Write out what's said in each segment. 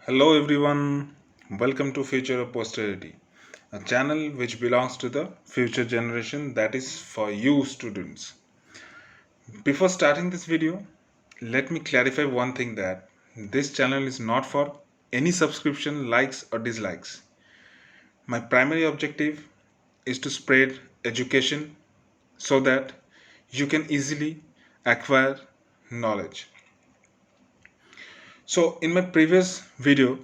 Hello everyone, welcome to Future of Posterity, a channel which belongs to the future generation, that is for you students. Before starting this video, let me clarify one thing, that this channel is not for any subscription, likes or dislikes. My primary objective is to spread education so that you can easily acquire knowledge. So in my previous video,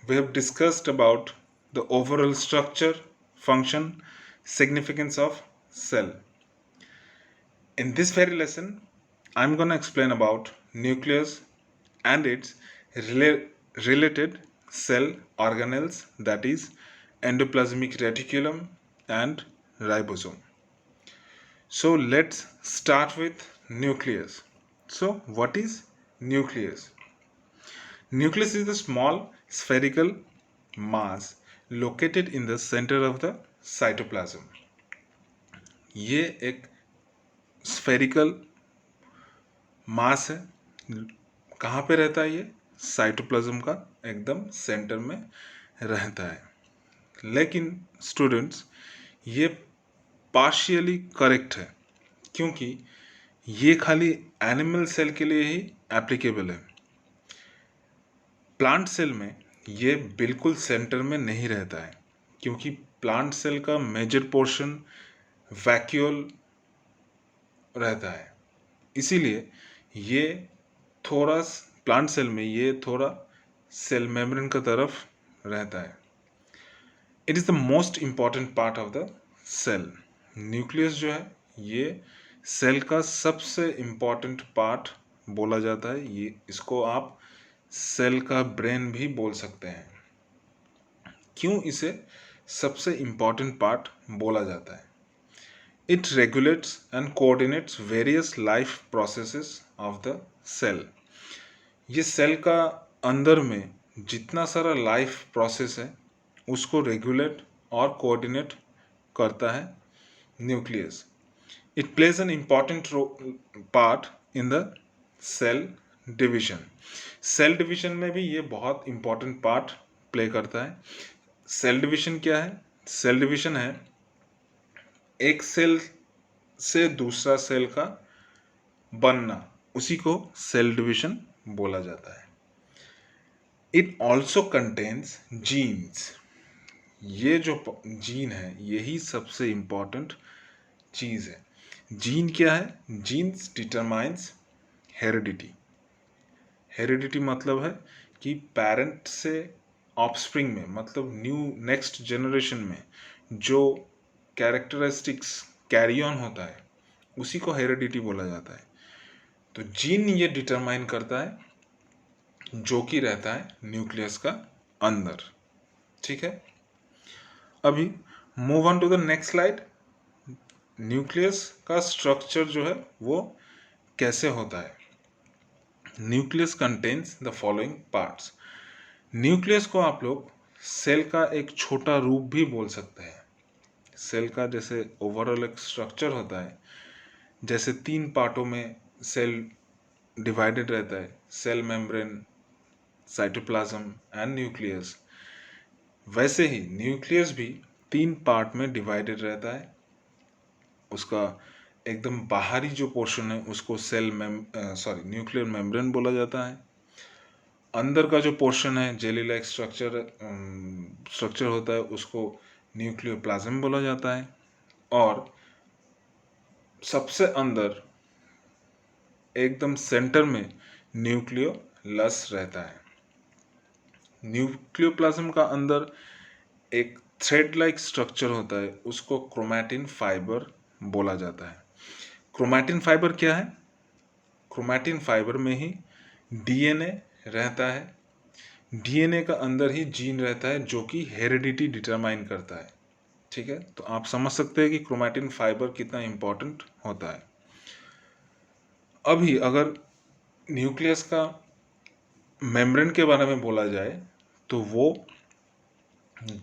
we have discussed about the overall structure, function, significance of cell. In this very lesson, I'm going to explain about nucleus and its related cell organelles, that is endoplasmic reticulum and ribosome. So let's start with nucleus. So what is nucleus? Nucleus is the small spherical mass located in the center of the cytoplasm. ये एक spherical मास है. कहाँ पे रहता है ये? Cytoplasm का एकदम सेंटर में रहता है. लेकिन स्टूडेंट्स, ये पार्शियली करेक्ट है, क्योंकि ये खाली एनिमल सेल के लिए ही एप्लीकेबल है. प्लांट सेल में ये बिल्कुल सेंटर में नहीं रहता है, क्योंकि प्लांट सेल का मेजर पोर्शन वैक्यूल रहता है. इसीलिए ये थोड़ा प्लांट सेल में ये थोड़ा सेल मेम्ब्रेन का तरफ रहता है. It is the most important part of the cell. Nucleus जो है ये सेल का सबसे इम्पॉर्टेंट पार्ट बोला जाता है. ये इसको आप सेल का ब्रेन भी बोल सकते हैं. क्यों इसे सबसे इम्पॉर्टेंट पार्ट बोला जाता है? It regulates and coordinates various life processes of the cell. ये सेल का अंदर में जितना सारा लाइफ प्रोसेस है उसको रेगुलेट और कोऑर्डिनेट करता है nucleus. It plays an important part in the cell division. Cell division में भी ये बहुत इम्पॉर्टेंट पार्ट प्ले करता है. सेल डिवीजन क्या है? सेल डिवीजन है एक सेल से दूसरा सेल का बनना, उसी को सेल डिवीजन बोला जाता है. It also contains genes. ये जो जीन है यही सबसे इम्पॉर्टेंट चीज़ है. जीन क्या है? Jeans determines heredity. हेरिडिटी मतलब है कि पेरेंट से ऑफस्प्रिंग में, मतलब न्यू नेक्स्ट जनरेशन में जो कैरेक्टरिस्टिक्स कैरी ऑन होता है उसी को हेरिडिटी बोला जाता है. तो जीन ये डिटरमाइन करता है जो कि रहता है न्यूक्लियस का अंदर. ठीक है, अभी move on to the next slide. Nucleus का स्ट्रक्चर जो है वो कैसे होता है? Nucleus contains the following parts. Nucleus को आप लोग सेल का एक छोटा रूप भी बोल सकते हैं. सेल का जैसे ओवरऑल एक स्ट्रक्चर होता है, जैसे 3 पार्टों में सेल डिवाइडेड रहता है, cell membrane, cytoplasm and nucleus, वैसे ही न्यूक्लियस भी 3 पार्ट में डिवाइडेड रहता है. उसका एकदम बाहरी जो पोर्शन है उसको न्यूक्लियर मेम्ब्रेन बोला जाता है. अंदर का जो पोर्शन है जेली लाइक स्ट्रक्चर होता है उसको न्यूक्लियोप्लाज्म बोला जाता है. और सबसे अंदर एकदम सेंटर में न्यूक्लियोलस रहता है. न्यूक्लियोप्लाज्म का अंदर एक थ्रेड लाइक स्ट्रक्चर होता है, उसको क्रोमैटिन फाइबर बोला जाता है. क्रोमैटिन फाइबर क्या है? क्रोमैटिन फाइबर में ही डीएनए रहता है. डीएनए का अंदर ही जीन रहता है जो कि हेरिडिटी डिटरमाइन करता है. ठीक है, तो आप समझ सकते हैं कि क्रोमैटिन फाइबर कितना इंपॉर्टेंट होता है. अभी अगर न्यूक्लियस का मेम्ब्रेन के बारे में बोला जाए तो वो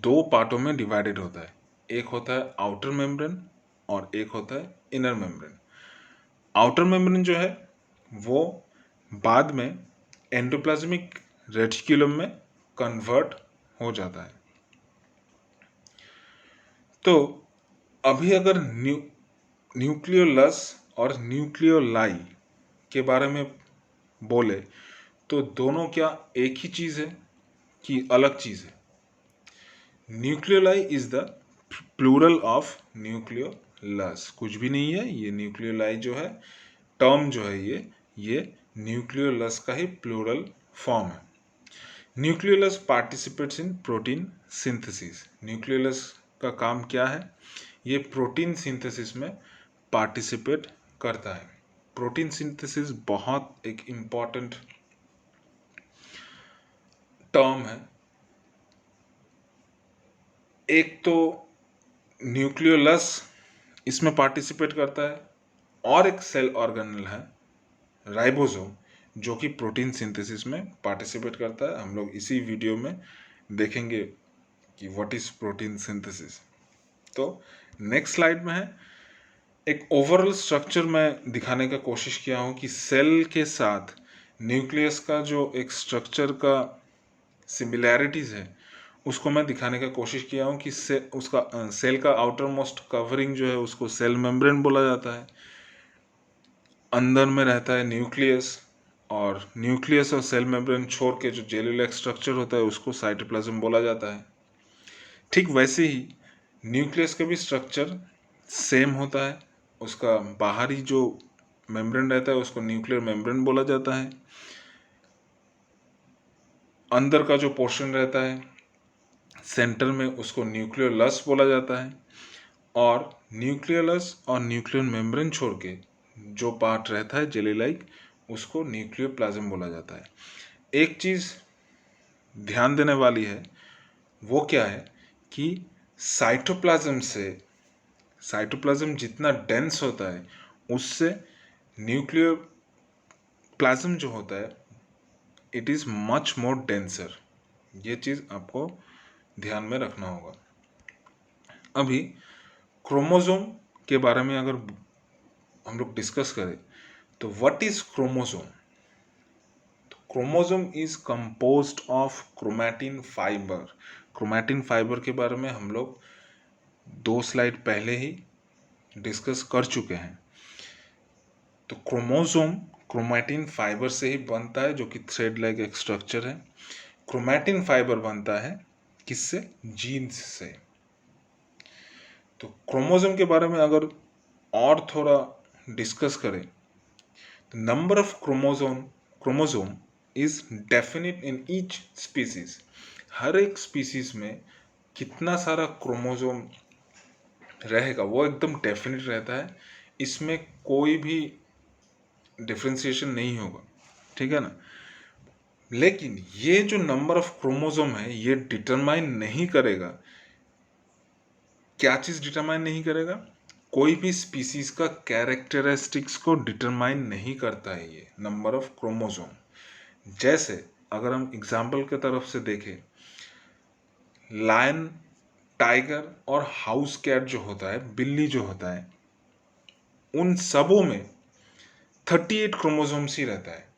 2 पार्टों में डिवाइडेड होता है. एक होता है आउटर मेम्ब्रेन और एक होता है इनर मेम्ब्रेन. आउटर मेम्ब्रेन जो है वो बाद में एंडोप्लाज्मिक रेटिकुलम में कन्वर्ट हो जाता है। तो अभी अगर न्यूक्लियोलस और न्यूक्लियोलाई के बारे में बोले तो दोनों क्या एक ही चीज़ है कि अलग चीज़ है? Nucleoli is the plural of nucleolus. कुछ भी नहीं है, ये न्यूक्लियोलाई जो है टर्म जो है ये न्यूक्लियोलस का ही प्लूरल फॉर्म है। Nucleolus participates in protein synthesis. Nucleolus का काम क्या है? ये प्रोटीन सिंथेसिस में पार्टिसिपेट करता है। प्रोटीन सिंथेसिस बहुत एक इम्पॉर्टेंट टर्म है। एक तो न्यूक्लियोलस इसमें पार्टिसिपेट करता है और एक सेल ऑर्गेनेल है राइबोसोम जो कि प्रोटीन सिंथेसिस में पार्टिसिपेट करता है। हम लोग इसी वीडियो में देखेंगे कि व्हाट इज प्रोटीन सिंथेसिस। तो नेक्स्ट स्लाइड में है एक ओवरऑल स्ट्रक्चर मैं दिखाने का कोशिश किया हूँ कि सेल के साथ न्यूक्लियस का जो एक स्ट्रक्चर का सिमिलैरिटीज़ है उसको मैं दिखाने का कोशिश किया हूँ कि उसका सेल का आउटर मोस्ट कवरिंग जो है उसको सेल मेम्ब्रेन बोला जाता है। अंदर में रहता है न्यूक्लियस और न्यूक्लियस और सेल मेम्ब्रेन छोड़ के जो जेली लाइक स्ट्रक्चर होता है उसको साइटोप्लाज्म बोला जाता है। ठीक वैसे ही न्यूक्लियस का भी स्ट्रक्चर सेम होता है। उसका बाहरी जो मेम्ब्रेन रहता है उसको न्यूक्लियर मेम्ब्रेन बोला जाता है। अंदर का जो पोर्शन रहता है सेंटर में उसको न्यूक्लियोलस बोला जाता है और न्यूक्लियोलस और न्यूक्लियर मेम्ब्रेन छोड़ के जो पार्ट रहता है जेली लाइक उसको न्यूक्लियोप्लाज्म बोला जाता है। एक चीज़ ध्यान देने वाली है वो क्या है कि साइटोप्लाज्म जितना डेंस होता है उससे न्यूक्लियोप्लाज्म जो होता है it is much more denser. ये चीज़ आपको ध्यान में रखना होगा। अभी क्रोमोसोम के बारे में अगर हम लोग डिस्कस करें तो what is chromosome? Chromosome is composed of chromatin fibre. Chromatin fibre के बारे में हम लोग 2 स्लाइड पहले ही डिस्कस कर चुके हैं। तो क्रोमोसोम क्रोमैटिन फाइबर से ही बनता है जो कि थ्रेड लाइक एक स्ट्रक्चर है। क्रोमैटिन फाइबर बनता है किससे? जीन्स से। तो क्रोमोसोम के बारे में अगर और थोड़ा डिस्कस करें तो number of chromosome is definite in each species. हर एक स्पीसीज में कितना सारा क्रोमोसोम रहेगा वो एकदम डेफिनिट रहता है। इसमें कोई भी डिफ्रेंशिएशन नहीं होगा, ठीक है ना। लेकिन ये जो नंबर ऑफ क्रोमोसोम है ये डिटरमाइन नहीं करेगा। क्या चीज़ डिटरमाइन नहीं करेगा? कोई भी स्पीसीज का कैरेक्टरिस्टिक्स को डिटरमाइन नहीं करता है ये नंबर ऑफ क्रोमोसोम। जैसे अगर हम एग्जाम्पल की तरफ से देखें, लायन, टाइगर और हाउस कैट जो होता है, बिल्ली जो होता है, उन सबों में 38 क्रोमोसोम्स ही रहता है।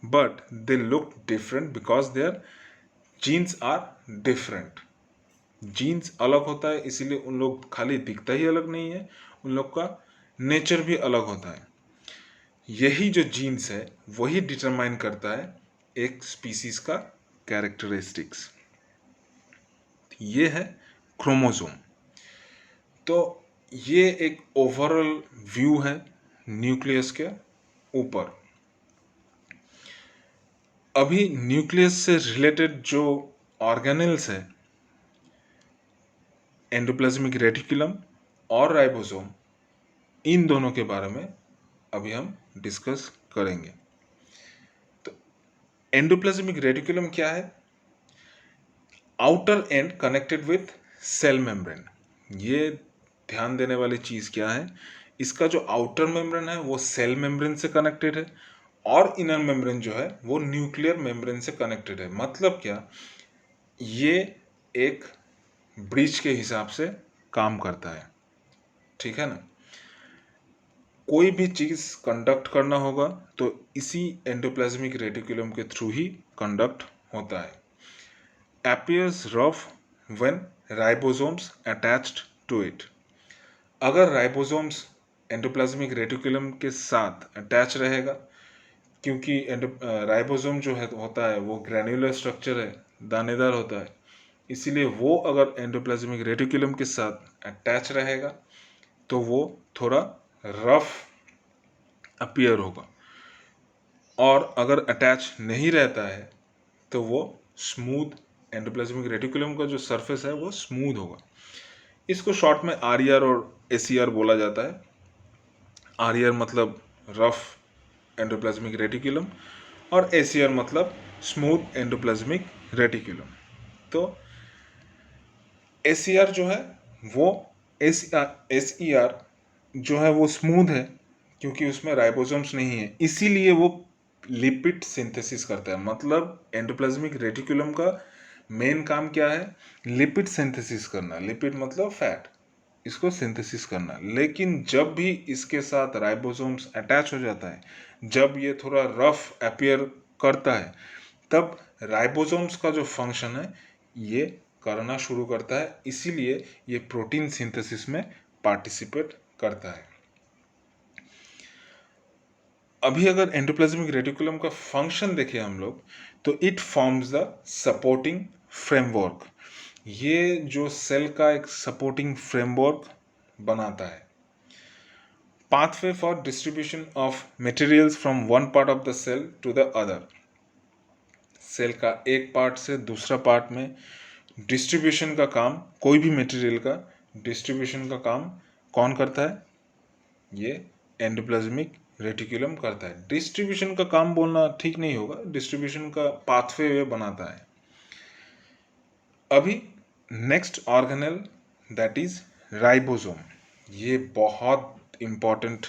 But they look different because their genes are different. Genes अलग होता है इसीलिए उन लोग खाली दिखता ही अलग नहीं है, उन लोग का नेचर भी अलग होता है। यही जो जीन्स है वही डिटरमाइन करता है एक स्पीसीज का कैरेक्टरिस्टिक्स। ये है क्रोमोसोम। तो ये एक ओवरऑल व्यू है न्यूक्लियस के ऊपर। अभी न्यूक्लियस से रिलेटेड जो ऑर्गेनेल्स है, एंडोप्लाज्मिक रेटिकुलम और राइबोसोम, इन दोनों के बारे में अभी हम डिस्कस करेंगे। तो एंडोप्लाज्मिक रेटिकुलम क्या है? Outer end connected with cell membrane. ये ध्यान देने वाली चीज़ क्या है, इसका जो आउटर मेम्ब्रेन है वो सेल मेम्ब्रेन से कनेक्टेड है और इनर मेम्ब्रेन जो है वो न्यूक्लियर मेम्ब्रेन से कनेक्टेड है। मतलब क्या, ये एक ब्रिज के हिसाब से काम करता है, ठीक है ना। कोई भी चीज़ कंडक्ट करना होगा तो इसी एंडोप्लाज्मिक रेटिकुलम के थ्रू ही कंडक्ट होता है। appears rough when ribosomes attached to it. अगर राइबोसोम्स एंडोप्लाज्मिक रेटिकुलम के साथ अटैच रहेगा, क्योंकि राइबोसोम जो है होता है वो ग्रैन्युलर स्ट्रक्चर है, दानेदार होता है, इसीलिए वो अगर एंडोप्लाज्मिक रेटिकुलम के साथ अटैच रहेगा तो वो थोड़ा रफ अपीयर होगा, और अगर अटैच नहीं रहता है तो वो स्मूथ, एंडोप्लाज्मिक रेटिकुलम का जो सरफेस है वो स्मूथ होगा। इसको शॉर्ट में आरईआर और एसीआर बोला जाता है। आरईआर मतलब रफ एंडोप्लाज्मिक रेटिकुलम और एसीआर मतलब स्मूथ एंडोप्लाज्मिक रेटिकुलम। तो एसीआर जो है वो एसईआर जो है वो स्मूथ है क्योंकि उसमें राइबोसोम्स नहीं है, इसीलिए वो लिपिड सिंथेसिस करता है। मतलब एंडोप्लाज्मिक रेटिकुलम का मेन काम क्या है? लिपिड सिंथेसिस करना। लिपिड मतलब फैट, इसको सिंथेसिस करना। लेकिन जब भी इसके साथ राइबोसोम्स अटैच हो जाता है, जब ये थोड़ा रफ अपीयर करता है, तब राइबोसोम्स का जो फंक्शन है ये करना शुरू करता है, इसीलिए ये प्रोटीन सिंथेसिस में पार्टिसिपेट करता है। अभी अगर एंडोप्लाज्मिक रेटिकुलम का फंक्शन देखें हम लोग, तो it forms the supporting framework. ये जो सेल का एक सपोर्टिंग फ्रेमवर्क बनाता है। Pathway for distribution of materials from one part of the cell to the other. Cell का एक पार्ट से दूसरा पार्ट में डिस्ट्रीब्यूशन का काम, कोई भी मटेरियल का डिस्ट्रीब्यूशन का काम कौन करता है? ये एंडोप्लाज्मिक रेटिकुलम करता है। डिस्ट्रीब्यूशन का काम बोलना ठीक नहीं होगा, डिस्ट्रीब्यूशन का पाथवे वे बनाता है। अभी next organelle that is ribosome. ये बहुत इंपॉर्टेंट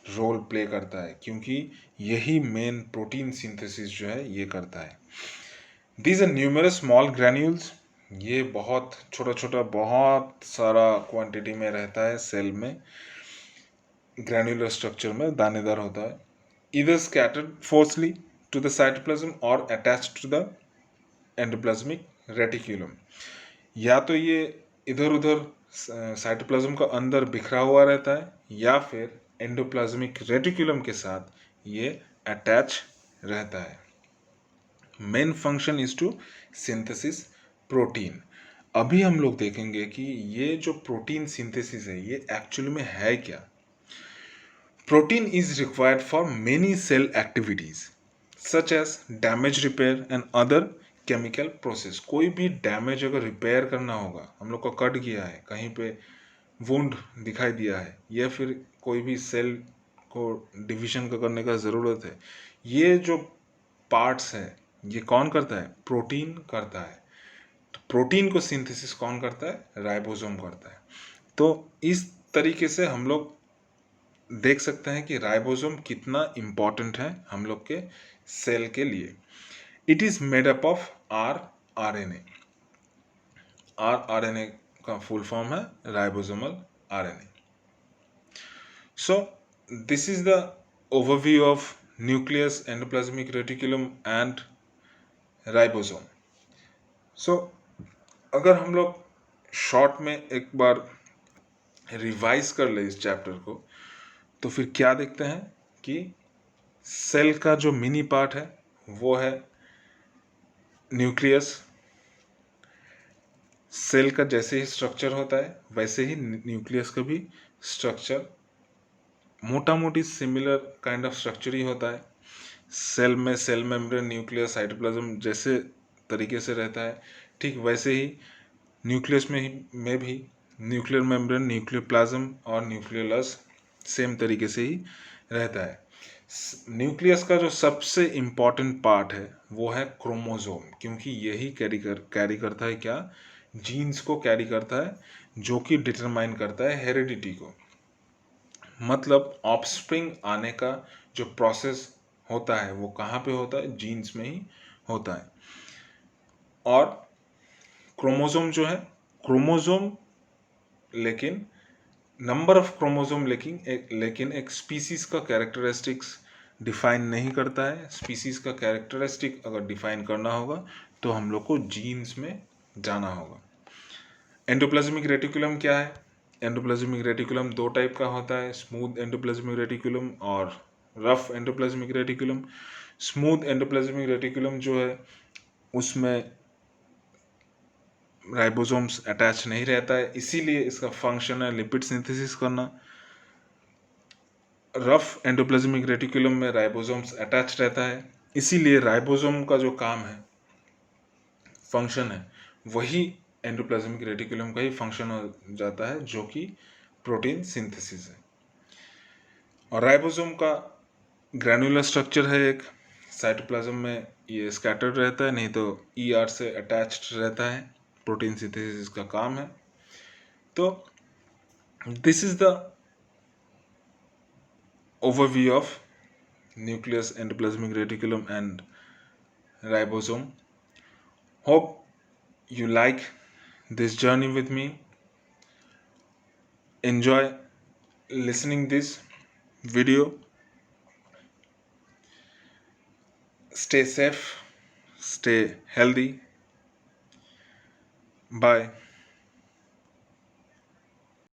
रोल प्ले करता है क्योंकि यही मेन प्रोटीन सिंथेसिस जो है ये करता है। These are numerous small granules. ये बहुत छोटा छोटा, बहुत सारा क्वांटिटी में रहता है सेल में, ग्रैन्युलर स्ट्रक्चर में दानेदार होता है। इधर scattered forcely to the cytoplasm और attached to the endoplasmic reticulum. या तो ये इधर उधर साइटोप्लाज्म का अंदर बिखरा हुआ रहता है, या फिर एंडोप्लाज्मिक रेटिकुलम के साथ ये अटैच रहता है। Main function is to synthesis protein. अभी हम लोग देखेंगे कि ये जो प्रोटीन सिंथेसिस है ये एक्चुअली में है क्या। Protein is required for many cell activities such as damage repair and other chemical process. कोई भी डैमेज अगर रिपेयर करना होगा, हम लोग को कट गया है, कहीं पे वुंड दिखाई दिया है, या फिर कोई भी सेल को डिवीजन का करने का ज़रूरत है, ये जो पार्ट्स है ये कौन करता है? प्रोटीन करता है। तो प्रोटीन को सिंथेसिस कौन करता है? राइबोसोम करता है। तो इस तरीके से हम लोग देख सकते हैं कि राइबोसोम कितना इम्पॉर्टेंट है हम लोग के सेल के लिए। It is made up of RNA. RNA का फुल फॉर्म है ribosomal RNA. So this is the overview of nucleus, endoplasmic reticulum and ribosome. So अगर हम लोग शॉर्ट में एक बार रिवाइज कर ले इस चैप्टर को, तो फिर क्या देखते हैं कि सेल का जो मिनी पार्ट है वो है न्यूक्लियस। सेल का जैसे ही स्ट्रक्चर होता है वैसे ही न्यूक्लियस का भी स्ट्रक्चर मोटा मोटी सिमिलर काइंड ऑफ स्ट्रक्चर ही होता है। सेल में सेल मेम्ब्रेन, न्यूक्लियस, साइटोप्लाज्म जैसे तरीके से रहता है, ठीक वैसे ही न्यूक्लियस में भी न्यूक्लियर मेम्ब्रेन, न्यूक्लियर प्लाज्म और न्यूक्लियोलस सेम तरीके से ही रहता है। न्यूक्लियस का जो सबसे इम्पॉर्टेंट पार्ट है वो है क्रोमोसोम, क्योंकि यही कैरी करता है क्या? जीन्स को कैरी करता है, जो कि डिटरमाइन करता है हेरिडिटी को। मतलब ऑफस्प्रिंग आने का जो प्रोसेस होता है वो कहाँ पे होता है? जीन्स में ही होता है। और क्रोमोसोम जो है, क्रोमोसोम लेकिन नंबर ऑफ क्रोमोसोम लेकिन एक स्पीसीज का कैरेक्टरिस्टिक्स डिफाइन नहीं करता है। स्पीसीज का कैरेक्टरिस्टिक अगर डिफाइन करना होगा तो हम लोग को जीन्स में जाना होगा। एंडोप्लाज्मिक रेटिकुलम क्या है? एंडोप्लाज्मिक रेटिकुलम दो टाइप का होता है, स्मूथ एंडोप्लाज्मिक रेटिकुलम और rough endoplasmic reticulum. Smooth endoplasmic reticulum जो है उसमें राइबोसोम्स अटैच नहीं रहता है, इसीलिए इसका फंक्शन है लिपिड सिंथेसिस करना। रफ एंडोप्लाज्मिक रेटिकुलम में राइबोसोम्स अटैच रहता है, इसीलिए राइबोसोम का जो काम है, फंक्शन है, वही एंडोप्लाज्मिक रेटिकुलम का ही फंक्शन हो जाता है, जो कि प्रोटीन सिंथेसिस है। और राइबोसोम का ग्रैनुलर स्ट्रक्चर है एक, साइटोप्लाज्म में ये स्कैटर्ड रहता है, नहीं तो ईआर से अटैच्ड रहता है, प्रोटीन सिंथेसिस का काम है। तो this is the overview of nucleus, endoplasmic reticulum and ribosome. Hope you like this journey with me. Enjoy listening this video. Stay safe, stay healthy. Bye.